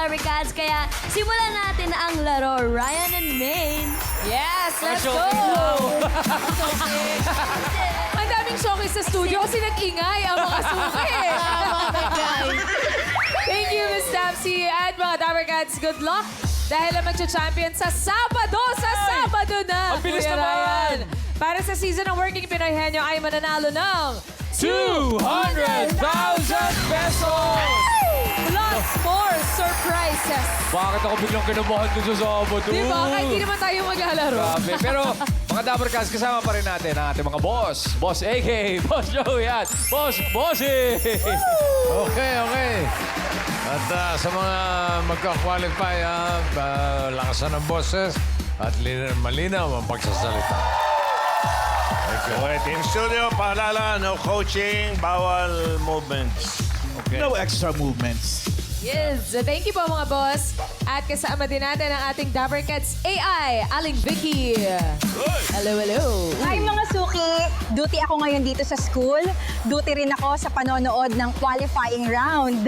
Dabber Cats. Kaya simulan natin ang laro, Ryan and Maine. Yes, let's go! Ang daming showcase sa studio kasi nag-ingay ang mga suki. Thank you, Miss Tapsi at mga Dabber Cats. Good luck dahil ang magcha-champion sa Sabado! Sa Sabado na! Ang bilis Kuya naman! Ryan. Para sa season ng Working Pinoy Henyo ay mananalo ng 200,000 pesos! plus 4 surprises. Bakit ako biglang kinabahan dun sa Sabado? Di ba? Kahit di naman tayo maglalaro. Grabe. Pero mga Dabber Cats, kasama pa rin natin ang ating mga boss. Boss AK, Boss Joey at Boss Bossy. Okay, okay. At sa mga magka-qualify, lakasan ng boses at malinaw ang pagsasalita. Okay, Team Studio, paalala, no coaching, bawal movements. Okay. No extra movements. Yes. Thank you po mga boss. At kasama din natin ang ating Dabber Cats AI, Aling Vicky. Hello, hello. Hi mga suki! Duty ako ngayon dito sa school. Duty rin ako sa panonood ng qualifying round.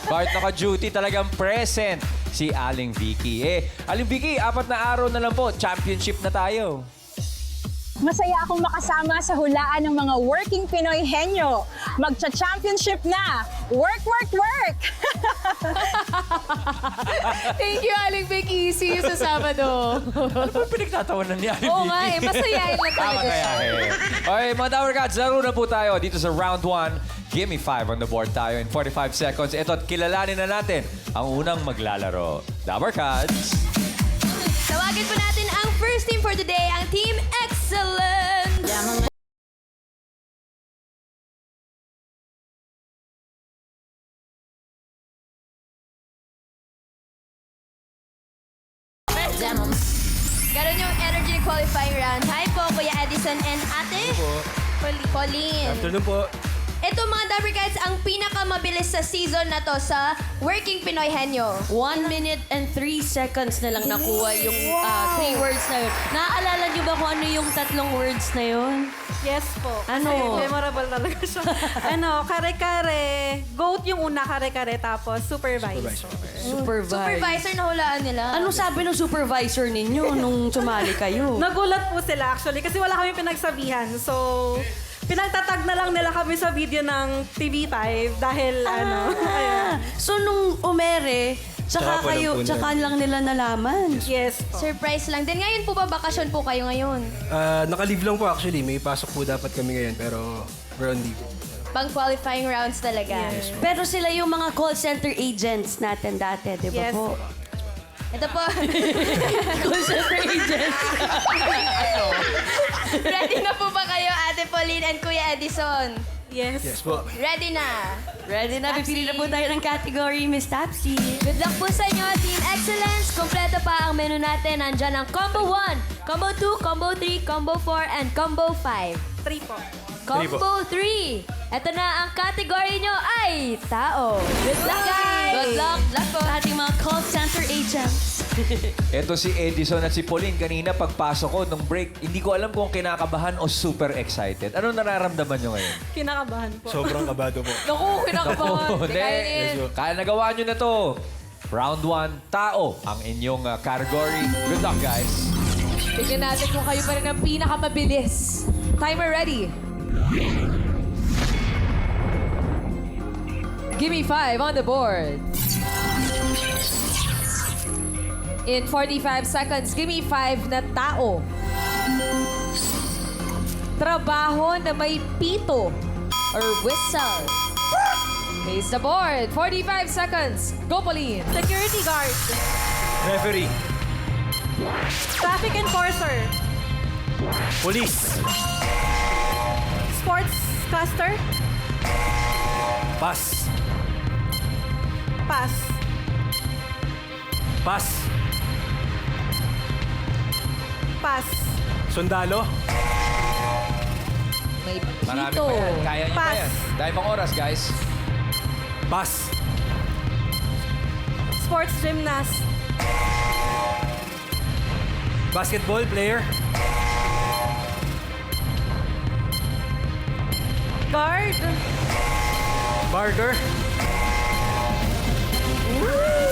Kahit naka-duty talagang present si Aling Vicky. Aling Vicky, 4 na araw na lang po. Championship na tayo. Masaya akong makasama sa hulaan ng mga working Pinoy henyo. Magcha-championship na! Work, work, work! Thank you, Aling Vicky. See you sa Sabado. Ano ba pinagtatawanan ni Aling Oo Vicky? nga eh, masayain lang talaga siya. Okay, mga Dabber Cats, laro na po tayo dito sa round 1. Give me 5 on the board tayo in 45 seconds. Ito, at kilalanin na natin ang unang maglalaro. Dabber Cats. Tawagin po natin ang first team for today, ang Team Excellence. Karoon yung energy qualifying round. Hi po, Kuya Edison and Ate Pauline. Afternoon po. Ito mga Dabber Cats, ang pinakamabilis sa season na to sa Working Pinoy Henyo. 1 minute and 3 seconds na lang nakuha yung 3 words na yun. Naaalala niyo ba kung ano yung 3 words na yun? Yes po. Ano? Kasi memorable talaga siya. Kare-kare. Goat yung una, kare-kare. Tapos supervisor. Supervisor na hulaan nila. Anong sabi ng supervisor ninyo nung sumali kayo? Nagulat po sila actually kasi wala kami pinagsabihan. So, pinagtatag na lang nila kami sa video ng TV5 dahil ayun. So nung umere, tsaka lang nila nalaman. Yes po. Surprise lang. Then ngayon po ba, bakasyon po kayo ngayon? Naka-leave lang po actually. May pasok po dapat kami ngayon pero we're on leave. Pang qualifying rounds talaga. Pero sila yung mga call center agents natin dati, di ba Yes po? Ito po. Call center agents. Ready na po ba kayo, Ate Pauline and Kuya Edison? Yes. Yes po. Ready na. Ready na, pipili na po tayo ng category, Miss Tapsi. Good luck po sa inyo, Team Excellence. Kompleto pa ang menu natin. Nandyan ang Combo 1, Combo 2, Combo 3, Combo 4, and Combo 5. 3 po. Combo 3. Ito na ang category nyo ay tao. Good luck, guys! Good luck po sa ating mga call center agents. Ito si Edison at si Pauline. Kanina pagpasok ko nung break, hindi ko alam kung kinakabahan o super excited. Ano nararamdaman nyo ngayon? Kinakabahan po. Sobrang kabado po. Naku, kinakabahan. Hindi Hindi. kaya din. Kaya nagawa nyo na to. Round 1, tao ang inyong category. Good luck, guys. Tignan natin kung kayo pa rin ang pinakamabilis. Timer ready. Give me 5 on the board. In 45 seconds, give me 5 na tao. Trabaho na may pito or whistle. Face the board. 45 seconds. Go, Pauline. Security guard. Referee. Traffic enforcer. Police. Sports caster. Pass. Pass. Pass. Pass. Sundalo. May Marami pito. pa yan. Kaya nyo pa Pass. yan. Dahil pang oras, guys. Pass. Sports gymnast. Basketball player. Guard. Barger. Woo!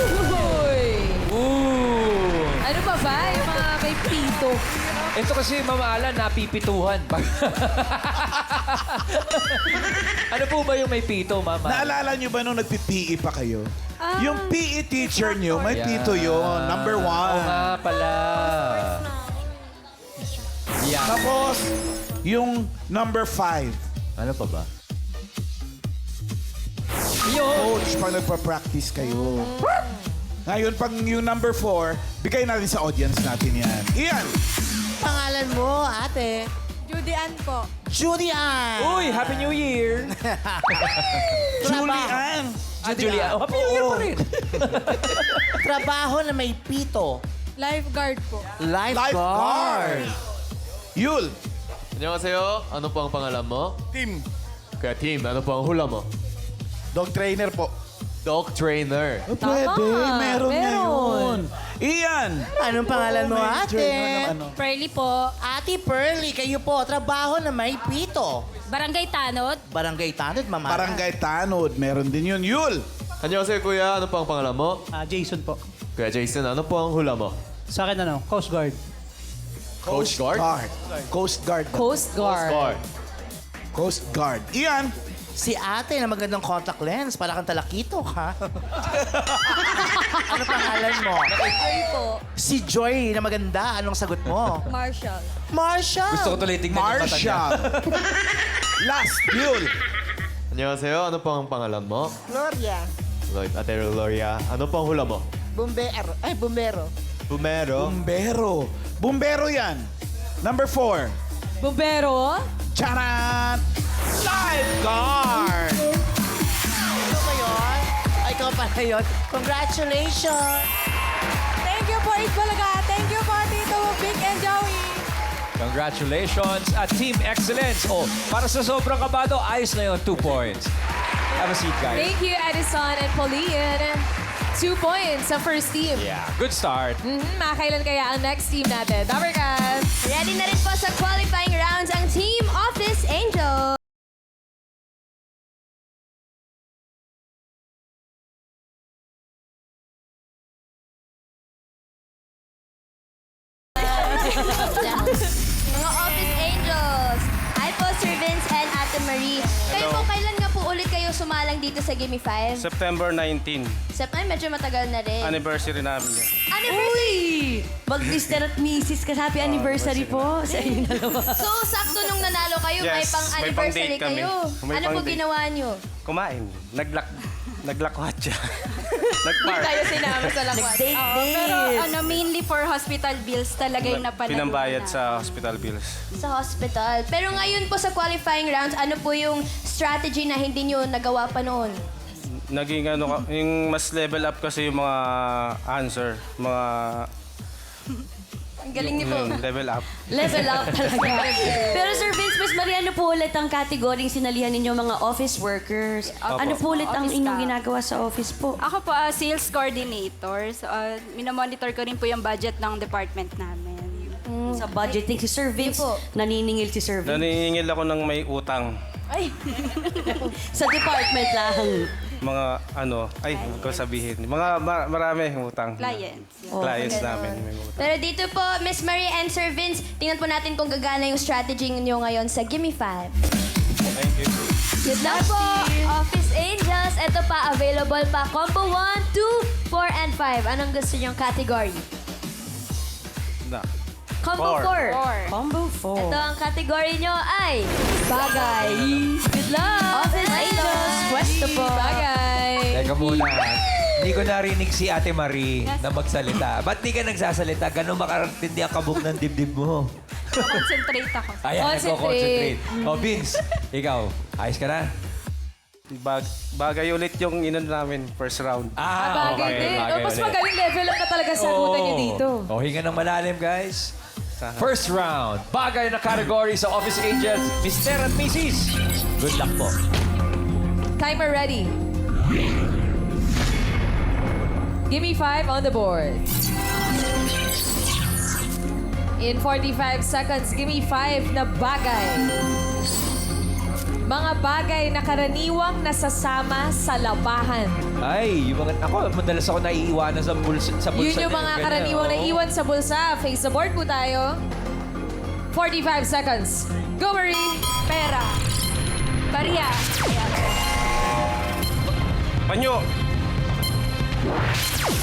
ba? Yung mga may pito. Ito kasi, Ma'am Alan, napipituhan. Ano po ba yung may pito, Ma'am Alan? Naalala nyo ba nung nagpi-PE pa kayo? Yung PE teacher nyo, may pito yun. Number Oo 1. nga pala. Yan. Tapos, yung number 5. Ano pa ba? Coach, pag nagpa-practice kayo. Ngayon, pag yung number 4, bigay natin sa audience natin yan. Ian! Pangalan mo, ate? Judy Ann po. Judy Ann! Uy, Happy New Year! Julian! Julia. Oh, Happy New Year pa rin. Trabaho na may pito. Lifeguard po. Lifeguard! Yul! 안녕하세요. Ano po ang pangalan mo? Team. Kaya team, ano po ang hula mo? Dog trainer po. Dog trainer. Pwede, meron ngayon. Ian! Anong pangalan mo, ate? Pearly po. Ate Pearly, kayo po, trabaho na may pito. Barangay Tanod. Barangay Tanod, mama. Barangay Tanod, meron din yun. Yul! 안녕하세요, kuya. Ano po ang pangalan mo? Jason po. Kuya Jason, ano po ang hula mo? Sa akin Coast Guard. Coast Guard? Coast Guard. Coast Guard. Guard. Coast Guard. Ian! Si ate na magandang contact lens, para kang talakito, ha? Ano pangalan mo? Joy po. Si Joy na maganda. Anong sagot mo? Marshall. Marshall! Gusto ko tuloy tignan yung mata niya. Marshall. Last, Yul. 안녕하세요. Ano po ang pangalan mo? Gloria. Lloyd, Ate Gloria. Ano po ang hula mo? Bumbero. Ay, bumbero. Bumero. Bumbero. Bumbero yan. Number 4. Bumbero. Charan! Lifeguard! Ikaw ba yun? Ay, ikaw pala yun. Congratulations! Thank you po, Itbalaga. Thank you po, Tito Vic and Joey. Congratulations at Team Excellence. Oh, para sa sobrang kabado, ayos na yun. 2 points. Have a seat, guys. Thank you, Edison and Pauline. 2 points sa first team. Yeah, good start. Makakailan kaya ang next team natin? Dabarkas! Ready na rin po sa qualifying rounds ang Team Office Angels. Mga Office Angels. Hi po, Sir Vince and Ate Marie. Kayo po, kailan nga po ulit kayo sumalang dito sa Gimme 5? September 19. September, medyo matagal na rin. Anniversary namin yan. Anniversary! Mag-Mr. at Mrs. ka. Happy anniversary po sa inyong dalawa. So, sakto nung nanalo kayo, may Yes, pang-anniversary may pang-date kami. kayo. May Ano po pang-date. ginawa nyo? Kumain. Naglakwat siya. Hindi tayo sinama sa lakwat. Date din. Pero mainly for hospital bills talaga yung napanalunan. Pinambayad sa hospital bills. Sa hospital. Pero ngayon po sa qualifying rounds, ano po yung strategy na hindi nyo nagawa pa noon? Naging yung mas level up kasi yung mga answer. Mga Ang galing niyo po. level up. Level up talaga. Pero Sir Vince, Miss Maria, ano po ulit ang kategoring sinalihan ninyo mga office workers? Ano po ulit ang Office inyong staff. ginagawa sa office po? Ako po, sales coordinator. So, minomonitor ko rin po yung budget ng department namin. Sa budgeting, si Sir Vince, po. naniningil si Sir Vince. Naniningil ako ng may utang. Ay, Sa department lang. Mga huwag ko sabihin. Marami yung utang. Clients. Clients namin may utang. pero dito po, Miss Marie and Sir Vince, tingnan po natin kung gagana yung strategy nyo ngayon sa Gimme 5. Thank you. Good luck po, Office Angels. Ito pa, available pa. Combo 1, 2, 4, and 5. Anong gusto nyong category? Na. Combo 4. Combo 4. Ito ang category nyo ay bagay. Good luck! Office Angels, pwesto po. Bagay. Teka muna. Hindi ko narinig si Ate Marie na magsalita. Ba't di ka nagsasalita? Ganun makarantindi ang kabog ng dibdib mo. Concentrate ako. Ayan, Concentrate. nagko-concentrate. O, Vince, ikaw, ayos ka na? Bagay ulit yung namin, first round. Bagay din. bagay Mas ulit. magaling level up na talaga sa sagutan niyo dito. O, hinga ng malalim, guys. First round, bagay na category sa Office Angels, Mr. at Mrs. Good luck po. Timer ready. Give me 5 on the board. In 45 seconds, give me 5 na bagay. Mga bagay na karaniwang nasasama sa labahan. Ay, yung mga... Ako, madalas ako naiiwanan sa bulsa. Yun yung mga ganyan, karaniwang oo. naiwan sa bulsa. Face the board po tayo. 45 seconds. Go, Marie! Pera. Barya. Panyo.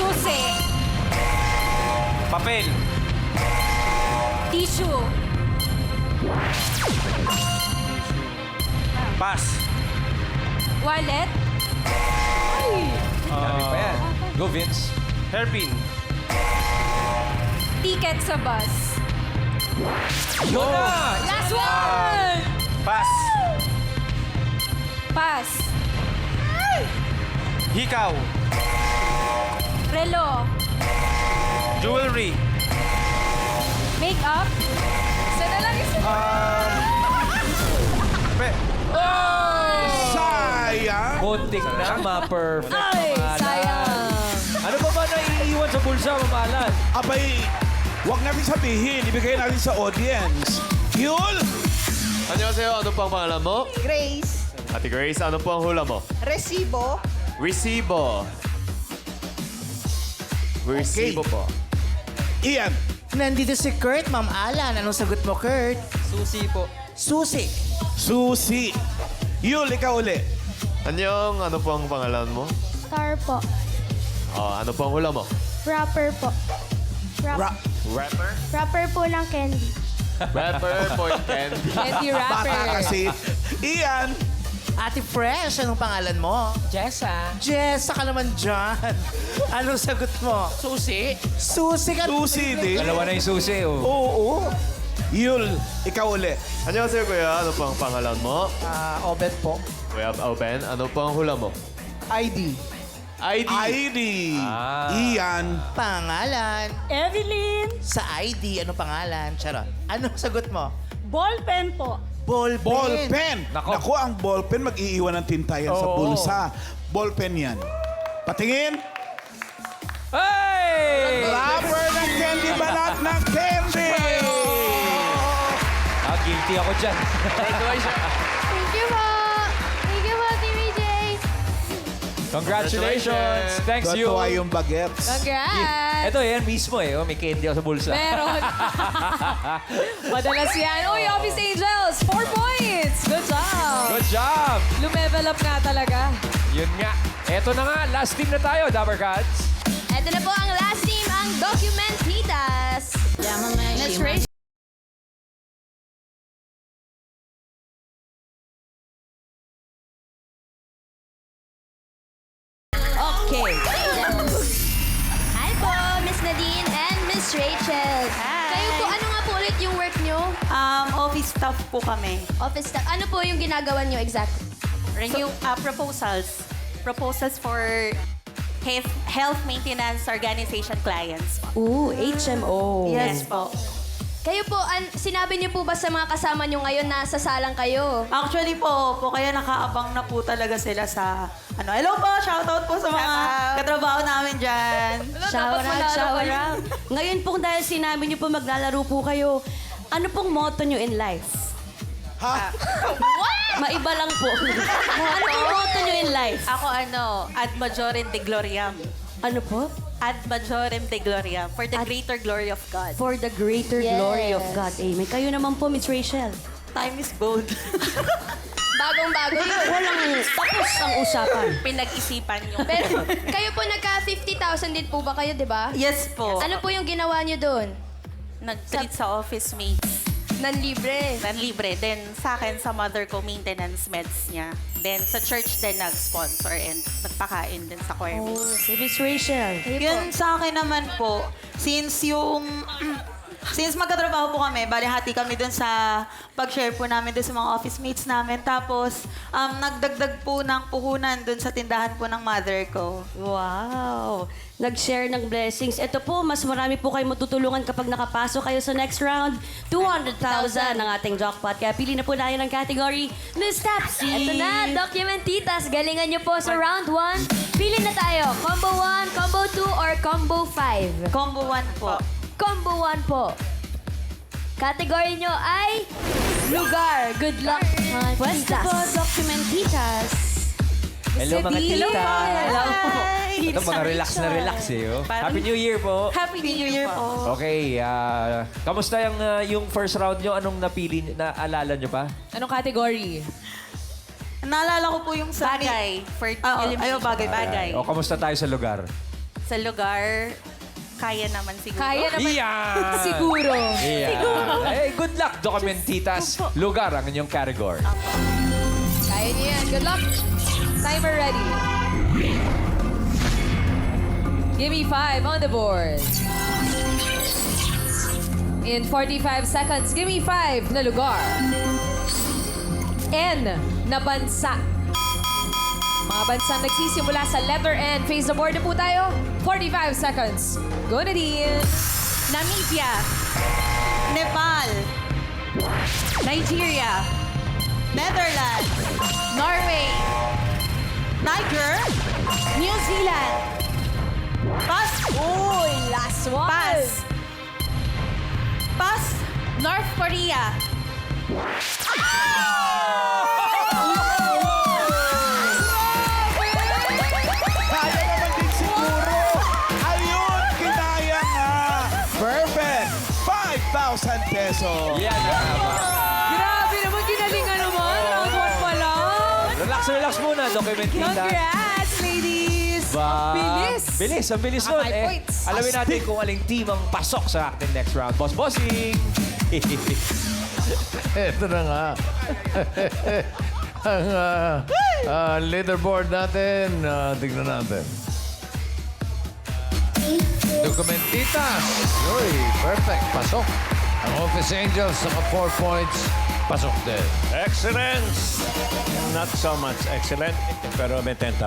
Susi. Papel. Tissue. Pass. Wallet. Dami pa yan. Go, Vince. Hairpin. Ticket sa bus. Yun na! Last one! Pass. Pass. Hikaw. Relo. Jewelry. Makeup. Isa na lang, isa. Sayang! Muntik na ma-perfect. Ay, Mamalan. sayang. Ano ba naiiwan sa bulsa, mamalan? Abay, wag natin sabihin. Ibigay natin sa audience. Yul! Annyeonghaseyo, ano po ang pangalan mo? Grace, Ate Grace, ano po ang hula mo? resibo, Resibo. Resibo po. Ian. nandito si Kurt, Ma'am Alan. Anong sagot mo, Kurt? Susi po. Susi. Susi. Yul, ikaw uli. Anyong, ano po ang pangalan mo? Star po. Ano po ang hula mo? Rapper po. Rapper? Rapper po ng candy. Rapper for candy. Candy wrapper. Bata kasi. Ian. Ate Fresh, anong pangalan mo? Jessa. Jessa ka naman dyan. Anong sagot mo? Susi. Susi ka. Susi din. Dalawa na yung susi, oh. Oo. Yul, ikaw uli. Annyeonghaseyo, kuya. Ano po ang pangalan mo? Obet po. Kuya Oben, ano po ang hula mo? ID. ID. ID. Ian. Pangalan. Evelyn. Sa ID, anong pangalan? Charot. Anong sagot mo? Ballpen po. Ballpen. Ballpen. Nako. Naku, ang ballpen mag-iiwan ng tinta yan sa bulsa. Ballpen yan. Patingin. Hey! Rapper ng candy, balat ng candy. Guilty ako dyan. Thank you po. Thank you po, TV Congratulations. Thanks, you. Totoo yung bagets. Congrats! Ito, yan mismo eh. Oh, may candy ako sa bulsa. Meron. Madalas yan. Uy, Office Angels, 4 points! Good job! Good job! Lumevel up nga talaga. Yun nga. Eto na nga. Last team na tayo, Dabber Cats. Ito na po ang last team, ang Documentitas. Let's raise. Okay. Hi po, Miss Nadine and Miss Rachel. Kayo po, ano nga po ulit yung work nyo? Office staff po kami. Office staff. Ano po yung ginagawa nyo exactly? Renew proposals. Proposals for health maintenance organization clients. Ooh, HMO. Yes po. Kayo po, sinabi niyo po ba sa mga kasama nyo ngayon na sasalang kayo? Actually po, kaya nakaabang na po talaga sila sa hello po, shoutout po sa mga katrabaho namin dyan. Shower out. Ngayon pong dahil sinabi niyo po maglalaro po kayo, ano pong motto niyo in life? Maiba lang po. Ano pong motto niyo in life? Ako ad majorem de gloriam. Ano po? Ad majorem de gloriam, for the greater glory of God. For the greater glory of God. Amen. Kayo naman po, Miss Rachel. Time is gold. Bagong-bago yun. Walang tapos ang usapan. Pinag-isipan yung... Pero kayo po nagka 50,000 din po ba kayo, di ba? Yes po. Ano po yung ginawa nyo doon? Nag-treat sa office mates. Nanlibre. Libre. Then sa akin, sa mother ko, maintenance meds niya. Then sa church din nag-sponsor and nagpakain din sa choir mates. Si Miss Rachel. Yun sa akin naman po, since magkatrabaho po kami, bali hati kami dun sa pag-share po namin dun sa mga office mates namin. Tapos, nagdagdag po ng puhunan dun sa tindahan po ng mother ko. Wow! Nag-share ng blessings. Ito po, mas marami po kayo matutulungan kapag nakapasok kayo sa next round. 200,000 ang ating jackpot. Kaya pili na po tayo ng category Miss Tapsy. Ito na, Documentitas. Galingan nyo po sa round 1. Pili na tayo. Combo 1, Combo 2, or Combo 5? Combo 1 po. Combo 1 po. Category nyo ay Lugar, good luck. Pwesto po, Documentitas. Hello mga City. tita. Hello. Ito mga relax na relax eh. Oh. Happy New Year po. Happy New Year po. Okay, kamusta yung first round nyo? Anong napili, naalala nyo pa? Anong category? Naalala ko po yung sa... Bagay. For Ayaw, bagay. O, kamusta tayo sa lugar? Sa lugar, kaya naman siguro. Kaya naman. Yeah! Siguro. Yeah. Hey, good luck, Documentitas. Lugar ang inyong category. Kaya niyo yan. Good luck. Timer ready. Give me 5 on the board. In 45 seconds, give me 5 na lugar. N na bansa. Mga bansang nagsisimula sa letter N. Face the board na po tayo. 45 seconds. Go na din. Namibia. Nepal. Nigeria. Netherlands. Norway. Niger. New Zealand. Pass. Uy, last one. Pass. Pass. North Korea. Kaya naman din siguro. Ayun, kinaya nga. Perfect. 5,000 pesos. Yan na. Grabe naman, ginalingan naman. Round 1 pa lang. Relax muna, Documentitas. Congrats, ladies! Bilis! Bilis, ang bilis nun. 5 points. Alamin natin kung aling team ang pasok sa ating next round. Bossing! Ito na nga. Ang leaderboard natin. Tignan natin. Documentitas. Uy, perfect. Pasok. Ang Office Angels, naka 4 points. Pasok din. Excellence! Not so much excellent, pero may 10,000.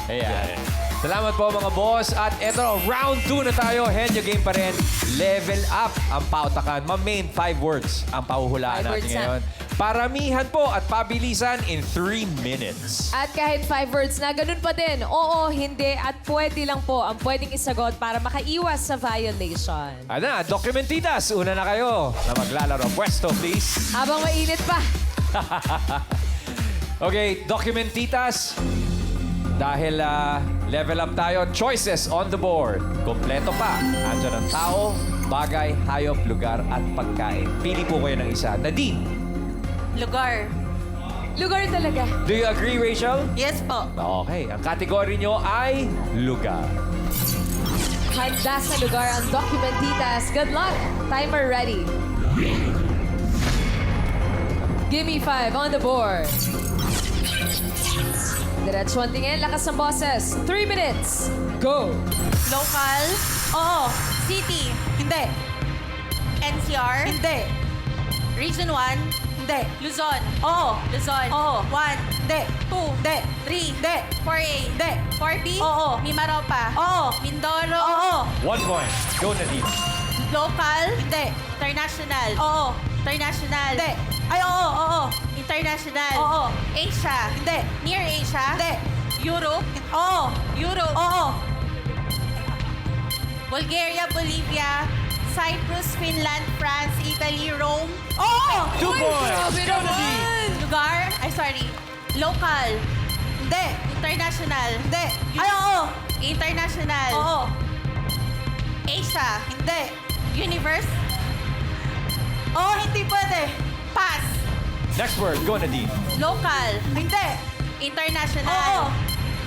Ayan. Salamat po mga boss. At eto, round 2 na tayo. Henyo game pa rin. Level up ang pautakan. Main 5 words ang pahuhulaan 5 natin words na. ngayon. Paramihan po at pabilisan in 3 minutes. At kahit 5 words na, ganun pa din. Oo, hindi, at pwede lang po ang pwedeng isagot para makaiwas sa violation. Ano, Documentitas, una na kayo na maglalaro. Pwesto, please. Habang mainit pa. Okay, Documentitas. Dahil level up tayo, choices on the board. Kompleto pa. Andiyan ang tao, bagay, hayop, lugar at pagkain. Pili po kayo ng isa. Nadine, Lugar. Lugar talaga. do you agree, Rachel? Yes po. Okay, ang kategory nyo ay lugar. Handa sa lugar ang Documentitas. Good luck. Timer ready. Give me 5 on the board. Diretsuan tingin, lakas ng boses. 3 minutes. Go. Local. Oo. City. Hindi. NCR. Hindi. Region 1. Hindi. Luzon. Oo. Luzon. Oo. 1. Hindi. 2. Hindi. 3. Hindi. 4A. Hindi. 4B. Oo. Mimaropa. Oo. Mindoro. Oo. 1 point. Go, Nadine. Local. Hindi. International. Oo. International. Hindi. Ay, oo. International. Oo. Asia. Hindi. Near Asia. Hindi. Europe. Oo. Europe. Oo. Bulgaria, Bolivia, Cyprus, Finland, France, Italy, Rome. Oo! 2 points. Go, Nadine. Lugar? Ay, sorry. Local. Hindi. International. Hindi. Ay, oo. International. Oo. Asia. Hindi. Universe? Oo, hindi pwede. Pass. Next word. Go, Nadine. Local. Hindi. International. Oo.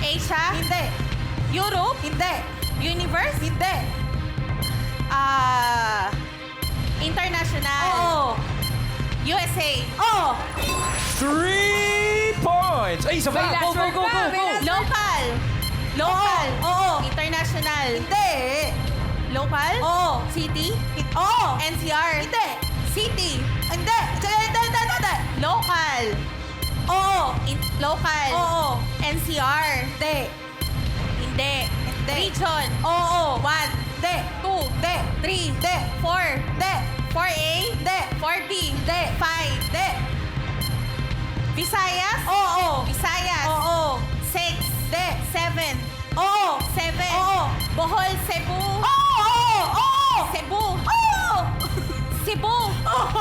Asia? Hindi. Europe? Hindi. Universe? Hindi. International. Oo. USA? Oo. 3 points. Ay, isa pa. May last Go, go, word go, pa, go, may go. last- Local. Local. Oo. International. Hindi. Local? Oo. City? Oo. NCR? Hindi. City? Hindi. Hindi. Local. Oo. Local. Oo. NCR? Hindi. Hindi. Region? Oo. 1. Hindi. 2. Hindi. 3. Hindi. 4. Hindi. 4A? Hindi. 4B? Hindi. 5. Hindi. Visayas? Oo. Visayas? Oo. 6. Hindi. 7. Oo. 7. Oo. Bohol, Cebu? Oo. Cebu? Oo. Cebu?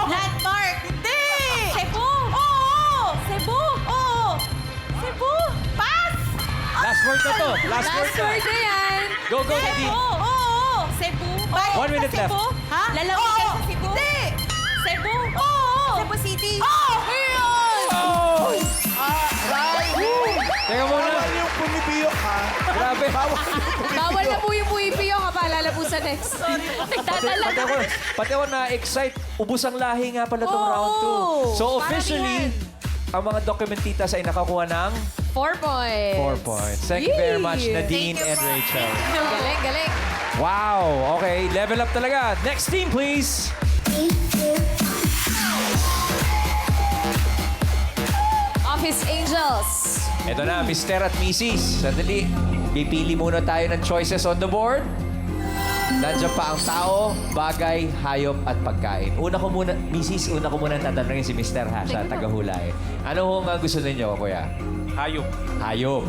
Landmark? Hindi. word na to. Last word Last na. word na yan. Go, go, Nadine. Oo. Cebu. Bakit 1 minute sa left. Cebu? Ha? Lalawigan sa Cebu? Hindi. Cebu? Oo. Cebu City? Oo. Ayun. Oh! Teka muna. Bawal yung pumipiyok, ha? Grabe. Bawal na po yung puipiyo ka paalala po sa next. Pati ako na-excite. Ubus ang lahi nga pala itong round 2. So officially, ang mga documentitas ay nakakuha ng 4 points. 4 points. Thank you very much, Yay! Nadine and Rachel. Galing, galing. Wow. Okay, level up talaga. Next team, please. Office Angels. Ito na, Mr. at Mrs. Sandali. Pipili muna tayo ng choices on the board. Nandiyan pa ang tao, bagay, hayop at pagkain. Una ko muna, Mrs., una ko muna tatanungin si Mr. ha, siya tagahula eh. Ano ho nga gusto ninyo, kuya? Hayop. Hayop.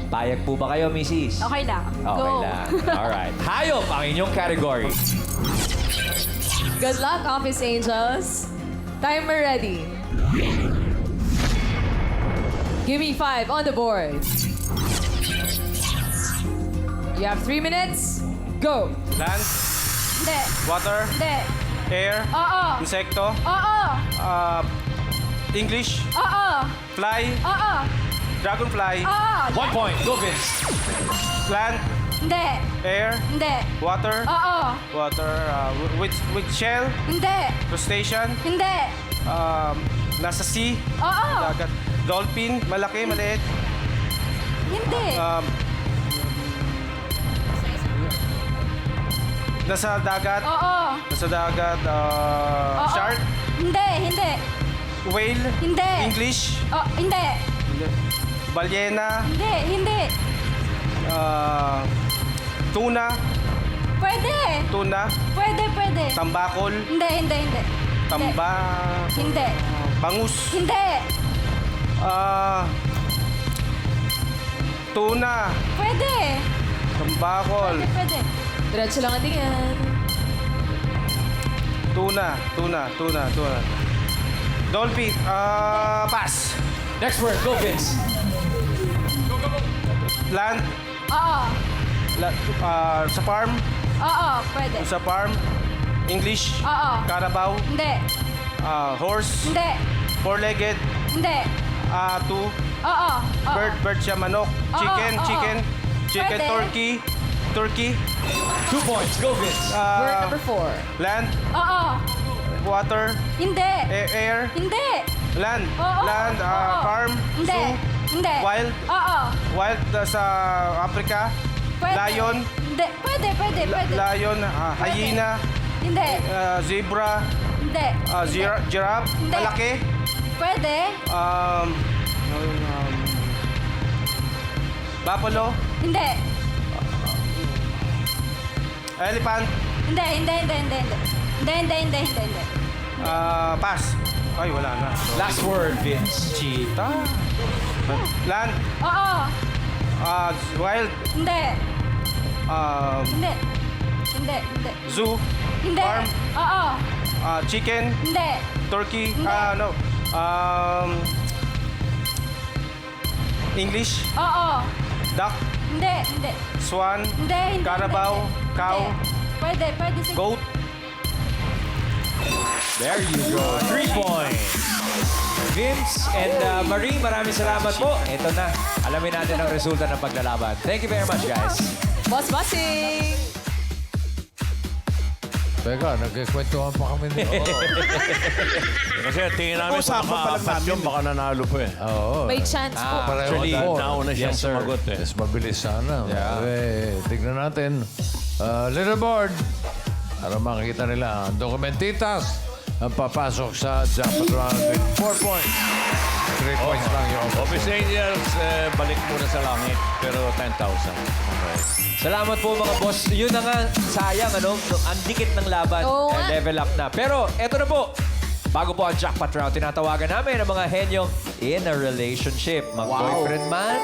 Payag po ba kayo, Mrs.? Okay lang. Okay lang. Alright. Hayop ang inyong category. Good luck, Office Angels. Timer ready. Give me 5 on the board. You have 3 minutes. Go. Land, Hindi. water, Hindi. air, Oo. insekto, Oo. English, Oo. fly, Oo. dragonfly, Oo. 1 point. Go, Vince. land, Hindi. air, Hindi. water, Oo. with shell, Hindi. crustacean, Hindi. nasa sea, Oo. dagat, dolphin, malaki, maliit, Hindi. nasa dagat, Oo. shark, Hindi. Hindi. whale, Hindi. English, Oh, hindi. balyena, Hindi. Hindi. tuna, Pwede. Pwede. Pwede. tambakol, Hindi. Hindi. Hindi. Hindi. bangus, Hindi. tuna, Pwede. tambakol, Pwede. Diretso lang ang tingin. tuna, dolphin, pass, Next word. Go, Vince. land, Oo. sa farm, Oo. Pwede. English, Oo. Carabao, Hindi. horse, Hindi. four-legged, Hindi. two, Oo. Oo. bird siya, manok, chicken, Pwede. turkey, 2 points. Go, Vince. Word number 4. land, Oo. water, Hindi. air, Hindi. land, Oo. Oo. farm, Hindi. zoo, Hindi. wild, Oo. sa Africa, Pwede. lion, Hindi. Pwede. lion, hyena, Hindi. zebra, Hindi. giraffe, Hindi. malaki, Pwede. buffalo, Hindi. elephant, Hindi. pass. Ay, wala na. Last word, Vince. Cheetah. Land, Oo. wild, Hindi. Hindi. zoo, Hindi. farm, Oo. chicken, Hindi. turkey, Hindi. English, Oo. duck, Hindi. swan, Hindi. carabao, cow, Pwede. Sige. goat. There you go. 3 points. Vince and Marie, maraming salamat po. Ito na. Alamin natin ang resulta ng paglalaban. Thank you very much, guys. Boss Bossing! Teka, nagkikwentuhan pa kami nito. Kasi tingin namin Usapan pa lang makaapat namin. yun, baka nanalo pa eh. Oo. May chance po. Pareho Actually, tayo. nauna siyang Yes, sir. sumagot eh. Mas mabilis sana. Yeah. Okay, tignan natin. Little board. Para makikita nila ang dokumentitas ang papasok sa jackpot round with 4 points. 3 points lang yung Office Angels, balik muna sa langit, pero 10,000. Okay. Salamat po mga boss. Yun na nga, sayang, ano? Ang dikit ng laban. Oo nga. Level up na. Pero, eto na po. Bago po ang jackpot round, tinatawagan namin ang mga henyong in a relationship. Mag-boyfriend man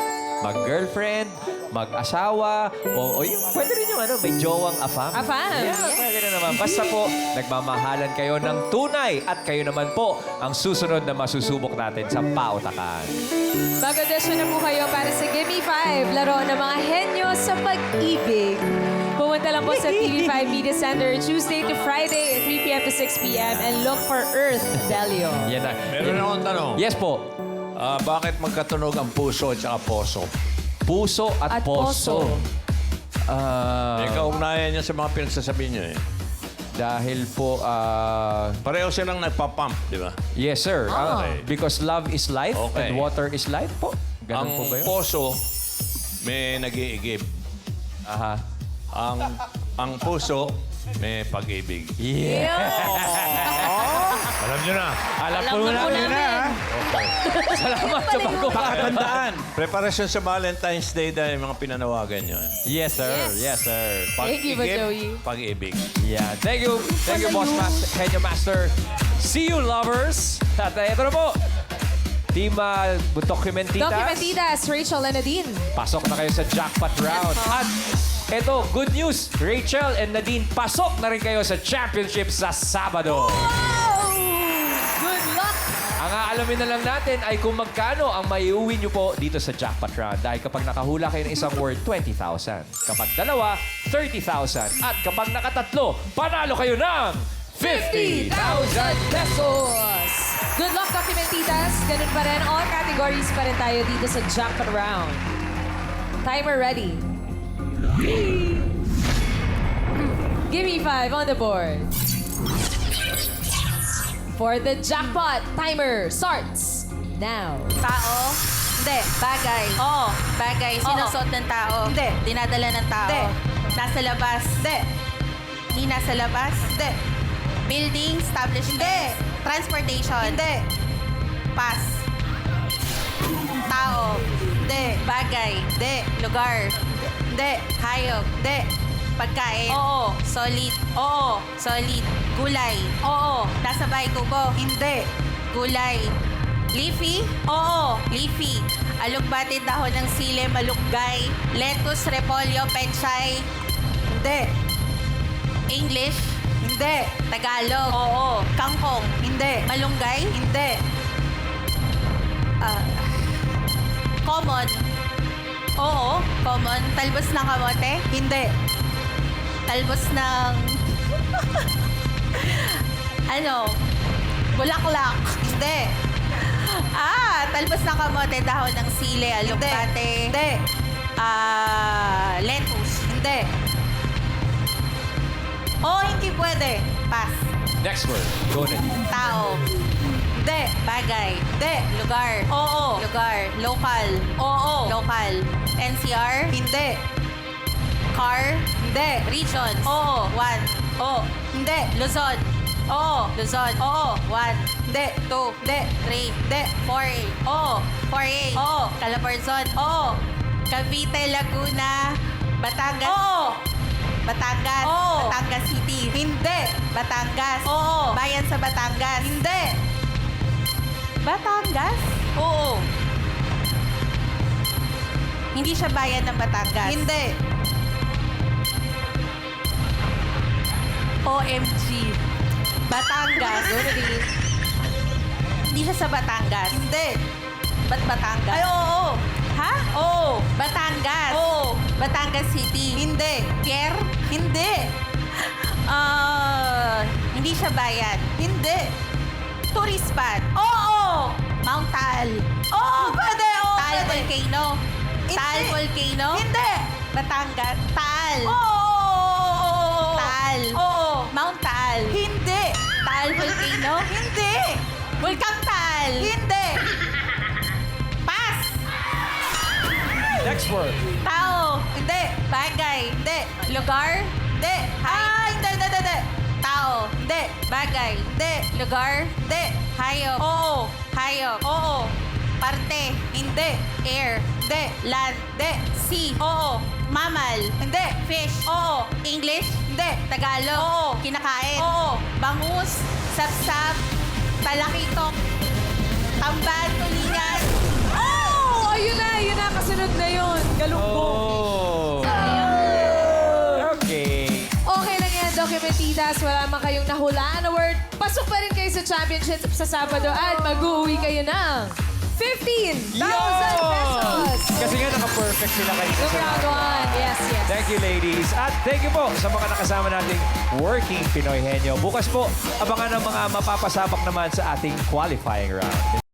mag-girlfriend, mag-asawa, o yung, pwede rin yung may jowang afam. Afam, Yeah, yes. pwede naman. Basta po, nagmamahalan kayo ng tunay at kayo naman po ang susunod na masusubok natin sa pautakan. Mag-audition na po kayo para sa Gimme 5, laro ng mga henyo sa pag-ibig. Pumunta lang po sa TV5 Media Center Tuesday to Friday, 3 p.m. to 6 p.m. and look for Earth Delio. Yan na. Meron akong tanong. Yes po. Bakit magkatunog ang puso at saka poso? Puso at, At poso. poso. May kaugnayan niya sa mga pinagsasabi niyo eh. Dahil po, Pareho silang nagpapump, di ba? yes sir. Because love is life Okay. and water is life po. Ganun po ba yun? Poso, may nag-iigib. Aha. Ang puso, may pag-ibig. Yeah. Alam niyo na. Alam po na. Salamat sa pagkukatandaan. Preparasyon sa Valentine's Day dahil mga pinanawagan nyo. Yes sir. Yes sir. Thank you, Joey. Pag-ibig. Yeah. Thank you. Thank you, Boss Master, Henyo Master. See you, lovers. At ito na po. Team Documentitas. Documentitas, Rachel and Nadine. Pasok na kayo sa jackpot round. At eto, good news. Rachel and Nadine, pasok na rin kayo sa championship sa Sabado. Good luck! Ang aalamin na lang natin ay kung magkano ang maiuwi nyo po dito sa jackpot round. Dahil kapag nakahula kayo ng isang word, 20,000. Kapag dalawa, 30,000. At kapag nakatatlo, panalo kayo ng 50,000 pesos! Good luck, Documentitas. Ganun pa rin. All categories pa rin tayo dito sa jackpot round. Timer ready. Gimme 5 on the board. For the jackpot, timer starts now. Tao? Hindi. Bagay. Oo. Bagay. Sinusuot ng tao? Hindi. Dinadala ng tao? Hindi. Nasa labas? Hindi. Hindi nasa labas? Hindi. Building, establishment? Hindi. Transportation? Hindi. Pass. Tao? Hindi. Bagay? Hindi. Lugar? Hindi. Hayop? Hindi. Pagkain? Oo. Solid? Oo. Solid. Gulay? Oo. Nasa bahay kubo? Hindi. Gulay? Leafy? Oo. Leafy. Alugbati, dahon ng sili, malunggay, lettuce, repolyo, pechay? Hindi. English? Hindi. Tagalog? Oo. Kangkong? Hindi. Malunggay? Hindi. Common? Oo. Common. Talbos ng kamote? Hindi. Talbos ng... Bulaklak? Hindi. Talbos ng kamote, dahon ng sili, alugbate. Hindi. Lettuce? Hindi. Hindi pwede. Pass. Next word. Go na. Tao. Hindi. Bagay. Hindi. Lugar. Oo. Lugar. Local. Oo. Local. NCR? Hindi. Car? Hindi. Region? Oo. 1. Oo. Hindi. Luzon? Oo. Luzon? Oo. 1. Hindi. 2. Hindi. 3. Hindi. 4A. Oo. 4A. Oo. Calabarzon? Oo. Cavite, Laguna, Batangas? Oo. Batangas? Oo. Batangas City? Hindi. Batangas? Oo. Bayan sa Batangas? Hindi. Batangas? Oo. Hindi siya bayan ng Batangas? Hindi. OMG. Batangas? Hindi siya sa Batangas? Hindi. Ba't Batangas? Ay, oo. Ha? Oo. Batangas? Oo. Batangas City? Hindi. Pierre? Hindi. Hindi siya bayan? Hindi. Tourist spot? Oo. Mount Taal? Oo, pwede. Oo, Taal pwede. Volcano? Taal Volcano? Hindi. Batangas? Taal? Oo. Taal? Oo. Mount Taal? Hindi. Taal Volcano? Hindi. Vulkan Taal? Hindi. Pass. Next word. Tao? Hindi. Bagay? Hindi. Lugar? Hindi. Hindi. Tao? Hindi. Bagay? Hindi. Lugar? Hindi. Hayop? Oo. Hayop? Oo. Parte? Hindi. Air? Hindi. Land? Hindi. Sea? Oo. Mammal? Hindi. Fish? Oo. English? Hindi. Tagalog? Oo. Kinakain? Oo. Bangus? Sapsap? Talakitok? Tamban? Tulingan? Oh! Ayun na. Kasunod na Oh. Okay. Okay lang yan, Documentitas. Wala man kayong nahulaan na word. Pasok pa rin kayo sa championship sa Sabado at mag-uwi kayo ng 15,000 pesos. Kasi nga naka-perfect sila kanina Yung sa round one. Yes, yes. Thank you, ladies. At thank you po sa mga nakasama nating Working Pinoy Henyo. Bukas po, abangan ang mga mapapasabak naman sa ating qualifying round.